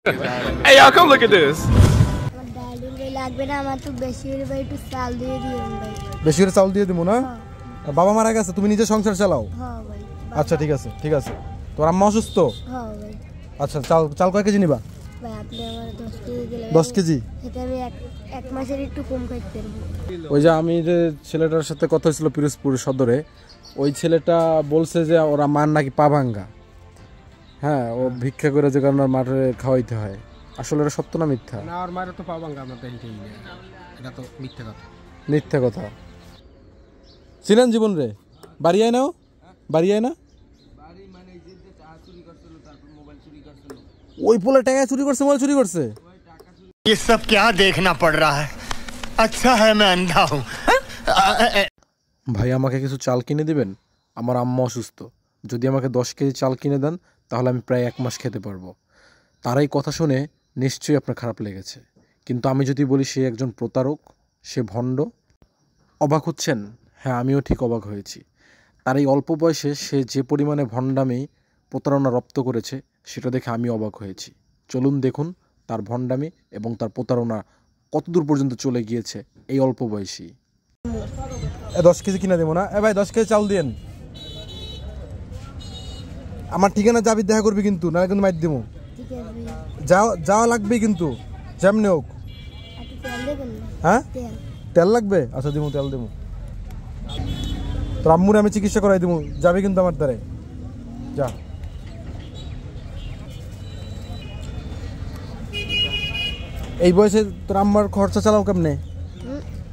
Hey y'all, come look at this. বেশি করে চাল দিয়ে দিব না? বাবা মারা গেছে, তুমি নিজে সংসার চালাও? আচ্ছা ঠিক আছে ঠিক আছে। তোর আম্মা অসুস্থ? আচ্ছা চাল কয় কেজি নিবা? ভাই আপনি আমার 10 কেজি দিলে 10 কেজি? এটা আমি এক মাসের একটু কম খাইতে পারবো। ওই যে আমি যে ছেলেটার সাথে কথা হয়েছিল পিরোজপুর সদরে, ওই ছেলেটা বলছে যে ওরা মার নাকি পা ভাঙ্গা। হ্যাঁ, ও ভিক্ষা করে যে কারণে মাঠে খাওয়াইতে হয়। আসলে এটা সত্য না মিথ্যা? না, ওর মায়ের তো পা ভাঙ্গা, আমরা দেখিই না, এটা তো মিথ্যা কথা। মিথ্যা কথা। ছিলেন জীবন রে বাড়ি আয় নাও, বাড়ি আয় না? ওই পোলে টাকা চুরি করছে, মোবাইল চুরি করছে। ये सब क्या देखना पड़ रहा है? अच्छा है मैं अंधा हूँ। ভাই আমাকে কিছু চাল কিনে দিবেন, আমার আম্মা অসুস্থ। যদি আমাকে 10 কেজি চাল কিনে দেন তাহলে আমি প্রায় 1 মাস খেতে পারবো। তার এই কথা শুনে নিশ্চয়ই আপনার খারাপ লেগেছে, কিন্তু আমি যদি বলি সে একজন প্রতারক, সে ভণ্ড, অবাক হচ্ছেন? হ্যাঁ, আমিও ঠিক অবাক হয়েছি। তার এই অল্প বয়সে সে যে পরিমাণে ভণ্ডামি প্রতারণা রপ্ত করেছে সেটা দেখে আমি অবাক হয়েছি। চলুন দেখুন তার ভণ্ডামি এবং তার প্রতারণা কতদূর পর্যন্ত চলে গিয়েছে এই অল্প বয়সী। 10 কেজি কিনে দেবো না? ভাই 10 কেজি চাল দিন। আমার ঠিকানা যাবি, দেখা করবি কিন্তু, না কিন্তু মাইর দেবো। যাওয়া লাগবে কিন্তু, যেমনি হোক। হ্যাঁ, তেল লাগবে? আচ্ছা দেবো, তেল দেবো। তোর আম্মুর আমি চিকিৎসা করাই দেবো, যাবে কিন্তু আমার দ্বারে। যা। এই বয়সে তোর আম্মার খরচা চালাও কেমনে?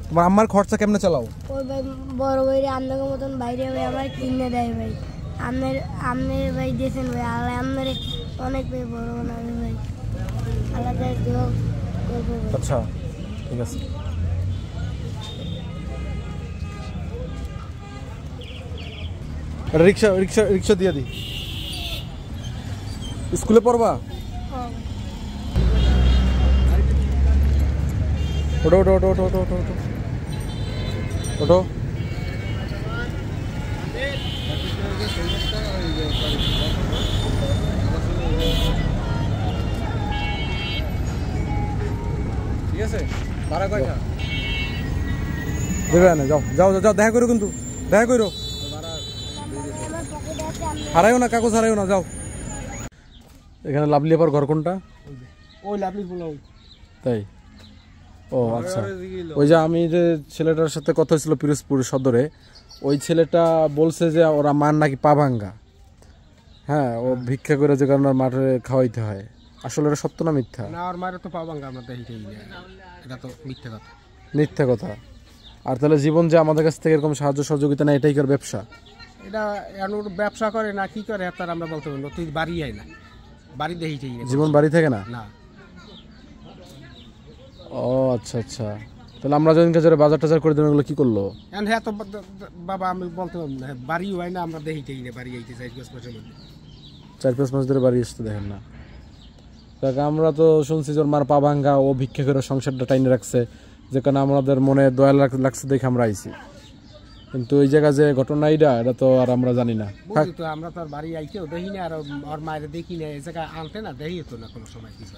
তোমার আম্মার খরচা কেমনে চালাও? ওই ভাই বড় ভাইরে আপনার মতন বাইরে ভাই আমার কিনে দেয় ভাই। আপনার ভাই দিয়েছেন ভাই, আল্লাহ আপনার অনেক ভাই বড় বানাবে ভাই, আলাদা দেও। আচ্ছা ঠিক আছে। রিক্সা রিক্সা রিক্সা দিয়ে দি। স্কুলে পড়বা? ওঠো ওঠো ওঠো ওঠো ওঠো ওঠো ওঠো ওঠো। ঠিক আছে, ভাড়া কয়টা দেবে না? যাও যাও যাও, দেখা করো কিন্তু, দেখা করো। হারাইও না, কাগজ হারাইও না, যাও। এখানে লাভলি আপার ঘর কোনটা? ওই লাভলি বলো। তাই? ও আচ্ছা। ওই যে আমি যে ছেলেটার সাথে কথা হয়েছিল পিরোজপুর সদরে, ওই ছেলেটা বলছে যে ওরা মার নাকি পা ভাঙ্গা। হ্যাঁ, ও ভিক্ষা করে যে কারণে মাঠে খাওয়াইতে হয়। আসলে এটা সত্য না মিথ্যা? না, ওর মায়ের তো পা ভাঙ্গা, আমরা দেখিই না, এটা তো মিথ্যা কথা। মিথ্যা কথা। আর তাহলে জীবন যে আমাদের কাছ থেকে এরকম সাহায্য সহযোগিতা না, এটাই কার ব্যবসা? এটা এমন ব্যবসা করে না কি করে তার আমরা বলতে পারবো। তুই বাড়ি আয় না, বাড়ি দেখিই না। জীবন বাড়ি থেকে না? না। ও আচ্ছা আচ্ছা। তাহলে আমরা যখন কাছে বাজার টাজার করে দেবো, এগুলো কি করলো? হ্যাঁ তো বাবা আমি বলতে পারবো না, বাড়ি হয় না, আমরা দেখিই না, বাড়ি আইতে চাই 5 মাসের মধ্যে। 4-5 মাস ধরে বাড়ি আসতে দেখেন না? কারণ আমরা তো শুনছি যে ওর মার পা ভাঙ্গা, ও ভিক্ষা করে সংসারটা টাইনে রাখছে, যে কারণে আমাদের মনে দয়া লাগছে দেখে আমরা আইছি। কিন্তু ওই জায়গা যে ঘটনা এটা তো আর আমরা জানি না। তো আমরা তো আর বাড়ি আইতেও দেখি না, আর ওর মায়ের দেখি না, এই জায়গায় আনতে না দেখি তো না কোনো সময় কিছু।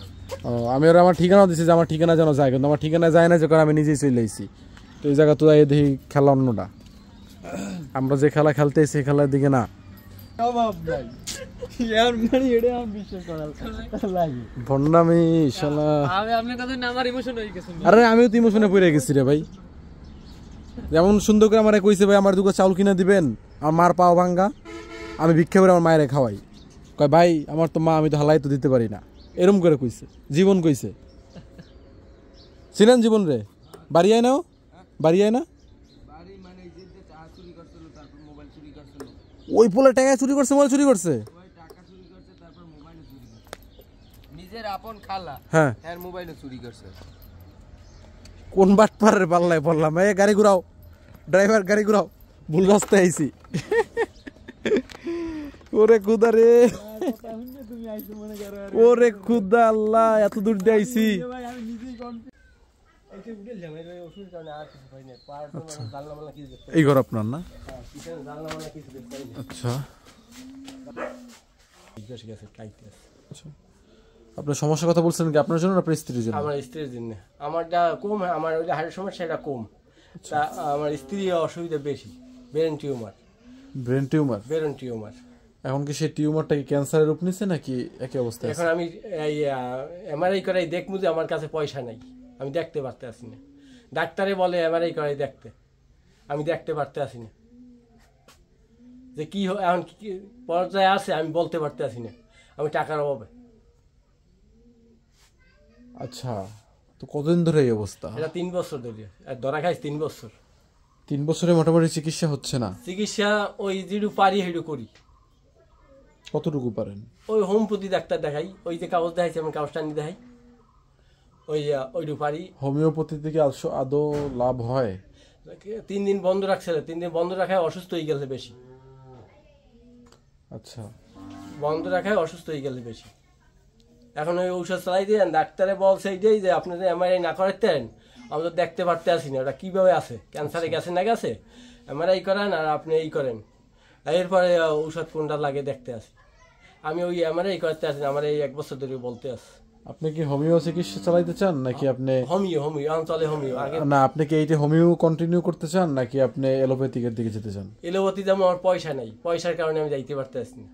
আমি ওর আমার ঠিকানা দিচ্ছি যে আমার ঠিকানা যেন যায়, কিন্তু আমার ঠিকানা যায় না, যে কারণে আমি নিজেই চলে আইছি। তো এই জায়গা তো যাই দেখি খেলা অন্যটা, আমরা যে খেলা খেলতে সেই খেলার দিকে না। ভন্ডামি শালা। আরে আমিও তো ইমোশনে পড়ে গেছি রে ভাই। যেমন সুন্দর করে আমার কইছে ভাই আমার 2 চাউল কিনে দিবেন, আমার মার পাও ভাঙ্গা, আমি ভিক্ষা করে আমার মায়ের খাওয়াই। কয় ভাই আমার তো মা, আমি তো হালাই তো দিতে পারি না, এরম করে কইছে। জীবন কইছে। ছিলেন জীবন রে বাড়ি আয় নাও, বাড়ি আয় না? ওই পোলে টাকা চুরি করছে, মোবাইল চুরি করছে। নিজের আপন খালা, হ্যাঁ, এর মোবাইলও চুরি করছে। কোন বাটপাড়ের পাল্লায় পড়লাম? এই গাড়ি ঘুরাও, ড্রাইভার গাড়ি ঘুরাও, ভুল রাস্তায় আইছি। ওরে খুদা রে, ওরে খুদা, আল্লাহ এত দূর দিয়ে আইছি। এই ঘর আপনার না? আচ্ছা। আপনার সমস্যার কথা বলছেন কি আপনার জন্য না আপনার স্ত্রীর জন্য? আমার স্ত্রীর জন্য। আমারটা কম, আমার ওই হাড়ের সমস্যা এটা কম, তা আমার স্ত্রীর অসুবিধা বেশি। Brain tumour. Brain tumour? Brain tumour. এখন কি সেই টিউমারটা কি ক্যান্সারের রূপ নিচ্ছে নাকি একই অবস্থায় আছে? এখন আমি এই এমআরআই করাই দেখবো যে আমার কাছে পয়সা নাই, আমি দেখতে পারতে আসি না। ডাক্তারে বলে এমআরআই করাই দেখতে, আমি দেখতে পারতে আসি না যে কি এখন কি পর্যায়ে আছে আমি বলতে পারতে আসি না, আমি টাকার অভাবে। আচ্ছা, তো কতদিন ধরে এই অবস্থা? এটা 3 বছর ধরে, আর ধরা খাইছে 3 বছর। 3 বছরে মোটামুটি চিকিৎসা হচ্ছে না? চিকিৎসা ওই যেটু পারি সেটু করি। কতটুকু পারেন? ওই হোমিওপ্যাথি ডাক্তার দেখাই, ওই যে কাগজ দেখাইছে আমি কাগজটা নিয়ে দেখাই, ওইটু পারি। হোমিওপ্যাথি থেকে আদৌ লাভ হয়? 3 দিন বন্ধ রাখছিল, 3 দিন বন্ধ রাখায় অসুস্থ হয়ে গেছে বেশি। আচ্ছা, বন্ধ রাখায় অসুস্থ হয়ে গেছে বেশি। এখন ওই ঔষধ চালাই দিয়ে ডাক্তারে বলছে এইটাই যে আপনি যদি এমআরআই না করাতেন আমি তো দেখতে পারতে আসি না ওটা কীভাবে আছে, ক্যান্সারে গেছে না গেছে, এমআরআই করেন আর আপনি এই করেন, এরপরে ঔষধ কোনটা লাগে দেখতে আসি। আমি ওই এমআরআই করতে আসি না, আমার এই 1 বছর ধরে বলতে আসি। আপনি কি হোমিও চিকিৎসা চালাইতে চান নাকি আপনি? হোমিও অঞ্চলে হোমিও আগে না, আপনি কি এইটা হোমিও কন্টিনিউ করতে চান নাকি আপনি এলোপ্যাথিকের দিকে যেতে চান? এলোপ্যাথি যেমন আমার পয়সা নাই, পয়সার কারণে আমি যাইতে পারতে আসি না।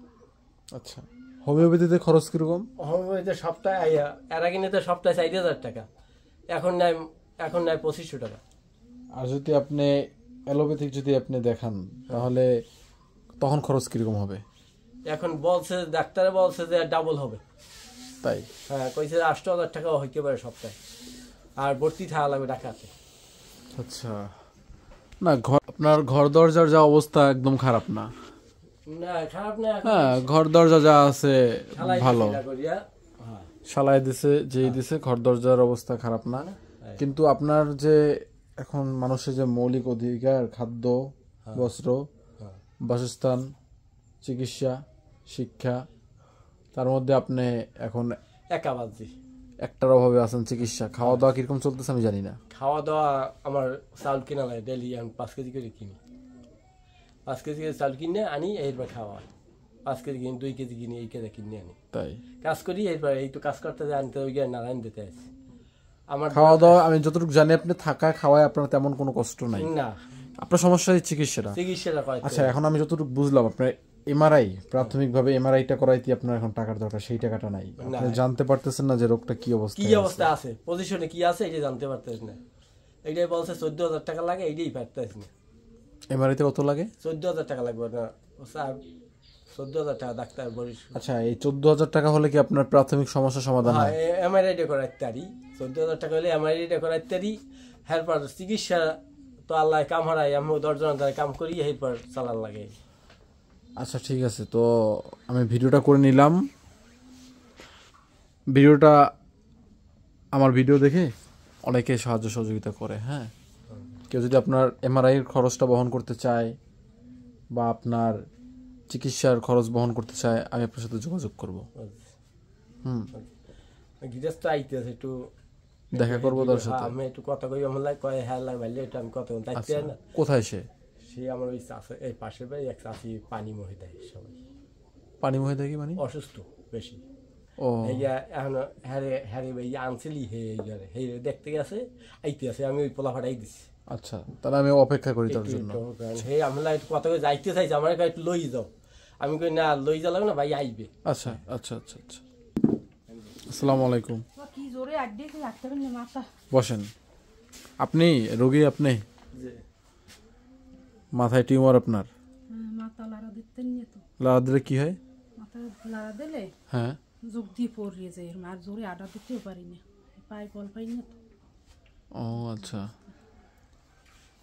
আচ্ছা, হোমিওপ্যাথিতে খরচ কিরকম? হোমিওপ্যাথিতে সপ্তাহে এর আগে নিতে সপ্তাহে 4000 টাকা, এখন নাই 2500 টাকা। আর যদি আপনি এলোপ্যাথিক যদি আপনি দেখান তাহলে তখন খরচ কিরকম হবে? এখন বলছে ডাক্তারে বলছে যে ডাবল হবে। তাই? হ্যাঁ, কইছে 8000 টাকাও হইতে পারে সপ্তাহে, আর ভর্তি থাকা লাগবে ঢাকাতে। আচ্ছা, না আপনার ঘর দরজার যা অবস্থা একদম খারাপ না? না খারাপ না, হ্যাঁ, ঘর দরজা যা আছে ঢালাই ভালো, দিছি করিয়া। হ্যাঁ, শালাই দিছে যেই দিছে, ঘর দরজার অবস্থা খারাপ না। কিন্তু আপনার যে এখন মানুষের যে মৌলিক অধিকার, খাদ্য, বস্ত্র, বাসস্থান, চিকিৎসা, শিক্ষা, তার মধ্যে আপনি এখন একা বাজি একটার অভাবে আছেন। চিকিৎসা, খাওয়া দাওয়া কিরকম চলতেছে আমি জানি না। খাওয়া দাওয়া আমার চাউল কিনা লাগে ডেলি, আমি 5 কেজি করে কিনি। 5 কেজি করে চাউল কিনে আনি, এরপর খাওয়া হয়। 5 কেজি কিনি, 2 কেজি কিনি, এই কেজি কিনে আনি। তাই কাজ করি, এরপর এই তো কাজ করতে আনতে ওই গিয়ে নারায়ণ দিতে আসি। আমার খাওয়া দাওয়া আমি যতটুকু জানি আপনি থাকা খাওয়ায় আপনার তেমন কোনো কষ্ট নাই। না, আপনার সমস্যা চিকিৎসাটা। চিকিৎসাটা করে। আচ্ছা, এখন আমি যতটুকু বুঝলাম আপনার এমআরআই, প্রাথমিকভাবে এমআরআইটা করাইতে আপনার এখন টাকার দরকার, সেই টাকাটা নাই। আপনি জানতে পারতেছেন না যে রোগটা কি অবস্থা, কি অবস্থা আছে, পজিশনে কি আছে এটা জানতে পারতেছ না। এইটাই বলছে 14000 টাকা লাগে, এইটাই পারতেছ না। এমআরআইতে কত লাগে? 14000 টাকা লাগবে না স্যার, 14000 টাকা ডাক্তার বলিস। আচ্ছা, এই 14000 টাকা হলে কি আপনার প্রাথমিক সমস্যা সমাধান হয়? এমআরআইটা করাইতে পারি, 14000 টাকা হলে এমআরআইটা করাইতে পারি। এরপর চিকিৎসা তো আল্লাহ কাম হারাই, আমি 10 জনের দ্বারা কাম করি, এরপর চালান লাগে। আচ্ছা, ঠিক আছে, তো আমি ভিডিওটা করে নিলাম। ভিডিওটা আমার ভিডিও দেখে অনেকে সাহায্য সহযোগিতা করে। হ্যাঁ, কেউ যদি আপনার এমআরআইয়ের খরচটা বহন করতে চায় বা আপনার চিকিৎসার খরচ বহন করতে চায়, আমি আপনার সাথে যোগাযোগ করব। গিরাজ তো আইতে আছে, একটু দেখা করবো তার সাথে। আমি একটু কথা কই, আমার লাগে কয় হ্যাঁ লাগে ভাইলে, এটা আমি কথা বলতে না। কোথায় সে? সে আমার ওই এই পাশের বাড়ি এক চাষি, পানি মহে দেয় সবাই। পানি মহে দেয় কি মানে? অসুস্থ বেশি। ও, এখন হ্যারে ভাই আনছিলি, হে দেখতে গেছে, আইতে আছে, আমি ওই পোলা ফাটাই দিছি। আচ্ছা, তাহলে আমি অপেক্ষা করি তার জন্য। হে আমি কথা কই যাইতে চাইছে, আমার একটু লই যাও। আমি কই না, লই যা লাগবে না ভাই, আইবে। আচ্ছা আচ্ছা আচ্ছা আচ্ছা, আসসালামু আলাইকুম। বসেন। আপনি রোগী? আপনি মাথায় টিউমার আপনার? লাড়া দিলে কি হয়? লাড়া দিলে হ্যাঁ, যোগ দিয়ে পড়িয়ে যায়, আর জোরে আটা দিতেও পারি না, পাই বল পাই না তো। ও আচ্ছা,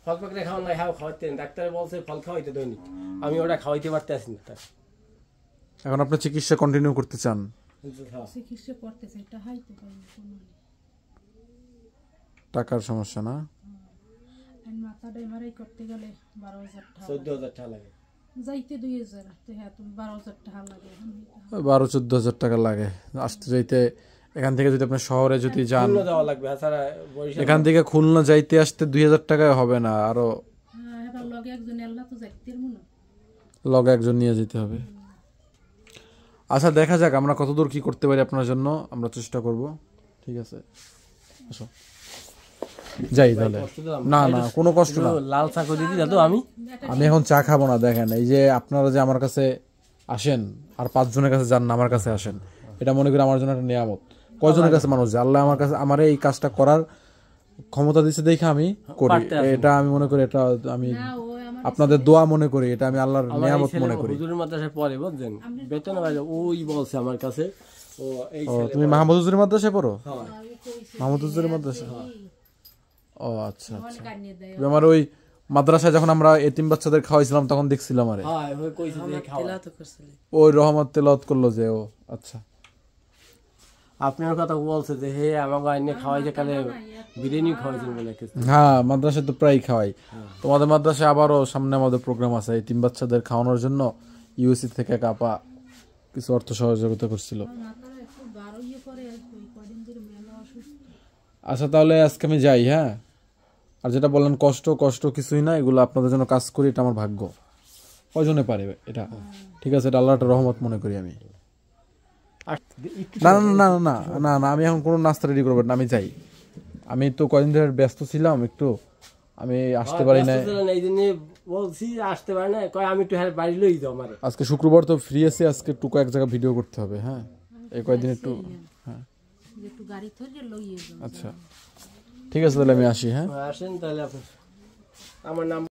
ফল পাকড়ে খাওয়া না, খাওয়াইতে ডাক্তারে বলছে ফল খাওয়াইতে দৈনিক, আমি ওটা খাওয়াইতে পারতে আসি না। এখন আপনি চিকিৎসা কন্টিনিউ করতে চান? চিকিৎসা করতে চাই, টাকাই তো পাই না কোনো। টাকার সমস্যা না? মাথাটা এমআরআই করতে গেলে 12000 টাকা, 14000 টাকা লাগে, যাইতে 2000, তো হ্যাঁ তুমি 12000 টাকা লাগে। 12-14 হাজার টাকা লাগে আসতে যাইতে। এখান থেকে যদি আপনি শহরে যদি যান, দেওয়া লাগবে। এখান থেকে খুলনা যাইতে আসতে 2000 টাকায় হবে না, আরো এবার লগে একজন এল্লা তো যাইতে মনে, লগে একজন নিয়ে যেতে হবে। আচ্ছা দেখা যাক আমরা কতদূর কি করতে পারি আপনার জন্য, আমরা চেষ্টা করব। ঠিক আছে, আসো যাই তাহলে। না না কোনো কষ্ট না, লাল চা করে দিই দাদু আমি। আমি এখন চা খাবো না। দেখেন এই যে আপনারা যে আমার কাছে আসেন আর 5 জনের কাছে যান না, আমার কাছে আসেন, এটা মনে করি আমার জন্য একটা নিয়ামত। কয়জনের কাছে মানুষ যায়, আল্লাহ আমার কাছে আমার এই কাজটা করার ক্ষমতা দিচ্ছে দেখে আমি করি। এটা আমি মনে করি, এটা আমি আপনাদের দোয়া মনে করি, এটা আমি আল্লাহর নিয়ামত মনে করি। হুজুরের মাদ্রাসায় পড়ে বুঝছেন, বেতন ভাই ওই বলছে আমার কাছে। ও এই ও তুমি মাহমুদ হুজুরের মাদ্রাসায় পড়ো? মাহমুদ হুজুরের মাদ্রাসা। ও আচ্ছা আচ্ছা। তুমি আমার ওই মাদ্রাসায় যখন আমরা এতিম বাচ্চাদের খাওয়াইছিলাম তখন দেখছিলাম। আরে হ্যাঁ ওই কইছে যে খাওয়া। ওই রহমত তেলাওয়াত করলো যে ও। আচ্ছা আপনার কথা বলছে যে হে আমাকে আইনে খাওয়াইছে, কালে বিরিয়ানি খাওয়াইছেন বলে কিছু। হ্যাঁ মাদ্রাসায় তো প্রায় খাওয়াই। তোমাদের মাদ্রাসায় আবারও সামনে আমাদের প্রোগ্রাম আছে এতিম বাচ্চাদের খাওয়ানোর জন্য। ইউএসি থেকে এক আপা কিছু অর্থ সহযোগিতা করছিল। আচ্ছা তাহলে আজকে আমি যাই। হ্যাঁ, আর যেটা বললেন কষ্ট কষ্ট কিছুই না, এগুলো আপনাদের জন্য কাজ করি, এটা আমার ভাগ্য। কয়জনে পারে এটা? ঠিক আছে, এটা আল্লাহর একটা রহমত মনে করি আমি। না না না না না না, আমি এখন কোনো নাস্তা রেডি করবো না, আমি যাই। আমি তো কয়দিন ধরে ব্যস্ত ছিলাম একটু, আমি আসতে পারি না। এই দিনে বলছি আসতে পারি না, কয় আমি একটু বাড়ি লই যাও আমারে। আজকে শুক্রবার তো ফ্রি আছে, আজকে একটু কয়েক জায়গায় ভিডিও করতে হবে। হ্যাঁ এই কয়েকদিন একটু। হ্যাঁ আচ্ছা ঠিক আছে তাহলে আমি আসি। হ্যাঁ আসেন তাহলে আপনি, আমার নাম